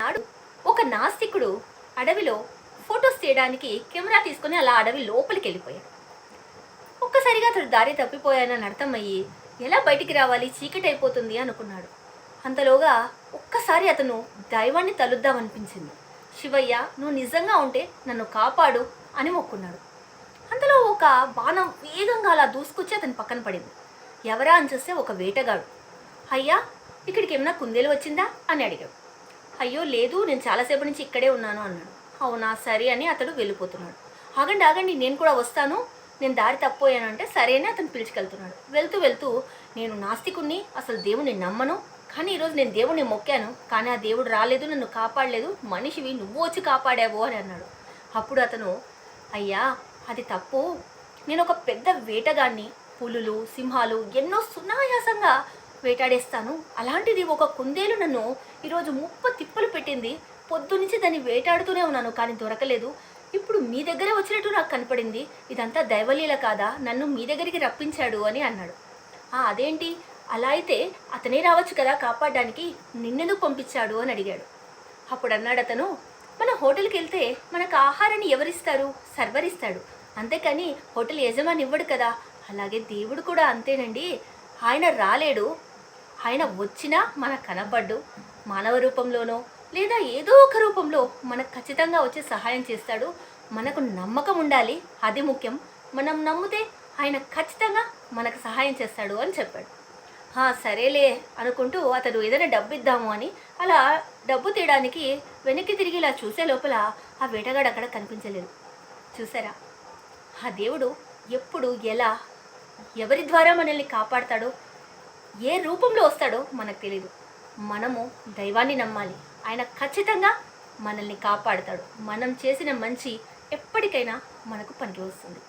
నాడు ఒక నాస్తికుడు అడవిలో ఫొటోస్ తీయడానికి కెమెరా తీసుకుని అలా అడవి లోపలికి వెళ్ళిపోయాడు. ఒక్కసారిగా అతడు దారి తప్పిపోయానని అర్థమయ్యి ఎలా బయటికి రావాలి, చీకటి అయిపోతుంది అనుకున్నాడు. అంతలోగా ఒక్కసారి అతను దైవాన్ని తలుద్దామనిపించింది. శివయ్య, నువ్వు నిజంగా ఉంటే నన్ను కాపాడు అని మొక్కున్నాడు. అంతలో ఒక బాణం వేగంగా అలా దూసుకొచ్చి అతని పక్కన పడింది. ఎవరా అని చూస్తే ఒక వేటగాడు. అయ్యా, ఇక్కడికి ఏమైనా కుందేలు వచ్చిందా అని అడిగాడు. అయ్యో లేదు, నేను చాలాసేపు నుంచి ఇక్కడే ఉన్నాను అన్నాడు. అవునా, సరే అని అతడు వెళ్ళిపోతున్నాడు. ఆగండి ఆగండి, నేను కూడా వస్తాను, నేను దారి తప్పిపోయానంటే సరే అని అతను పిలుచుకెళ్తున్నాడు. వెళ్తూ వెళ్తూ, నేను నాస్తికుణ్ణి, అసలు దేవుణ్ణి నమ్మను, కానీ ఈరోజు నేను దేవుణ్ణి మొక్కాను, కానీ ఆ దేవుడు రాలేదు, నన్ను కాపాడలేదు, మనిషివి నువ్వు వచ్చి కాపాడావు అని అన్నాడు. అప్పుడు అతను, అయ్యా అది తప్పు, నేను ఒక పెద్ద వేటగాన్ని, పులులు సింహాలు ఎన్నో సునాయాసంగా వేటాడేస్తాను, అలాంటిది ఒక కుందేలు నన్ను ఈరోజు తిప్పలు పెట్టింది, పొద్దునుంచి దాన్ని వేటాడుతూనే ఉన్నాను కానీ దొరకలేదు, ఇప్పుడు మీ దగ్గర వచ్చినట్టు నాకు కనపడింది, ఇదంతా దైవలీల కాదా, నన్ను మీ దగ్గరికి రప్పించాడు అని అన్నాడు. అదేంటి, అలా అయితే అతనే రావచ్చు కదా కాపాడడానికి, నిన్నెందుకు పంపించాడు అని అడిగాడు. అప్పుడు అన్నాడు అతను, మన హోటల్కి వెళ్తే మనకు ఆహారాన్ని ఎవరిస్తారు, సర్వర్ ఇస్తాడు, అంతేకాని హోటల్ యజమాని ఇవ్వడు కదా, అలాగే దేవుడు కూడా అంతేనండి, ఆయన రాలేడు, ఆయన వచ్చినా మనకు కనపడ్డు, మానవ రూపంలోనో లేదా ఏదో ఒక రూపంలో మనకు ఖచ్చితంగా వచ్చి సహాయం చేస్తాడు, మనకు నమ్మకం ఉండాలి, అది ముఖ్యం, మనం నమ్మితే ఆయన ఖచ్చితంగా మనకు సహాయం చేస్తాడు అని చెప్పాడు. సరేలే అనుకుంటూ అతడు ఏదైనా డబ్బు ఇద్దాము అని అలా డబ్బు తీయడానికి వెనక్కి తిరిగి ఇలా చూసే లోపల ఆ వేటగాడు అక్కడ కనిపించలేదు. చూసారా, ఆ దేవుడు ఎప్పుడు ఎలా ఎవరి ద్వారా మనల్ని కాపాడతాడో, ఏ రూపంలో వస్తాడో మనకు తెలియదు. మనము దైవాన్ని నమ్మాలి, ఆయన ఖచ్చితంగా మనల్ని కాపాడతాడు, మనం చేసిన మంచి ఎప్పటికైనా మనకు పనికి వస్తుంది.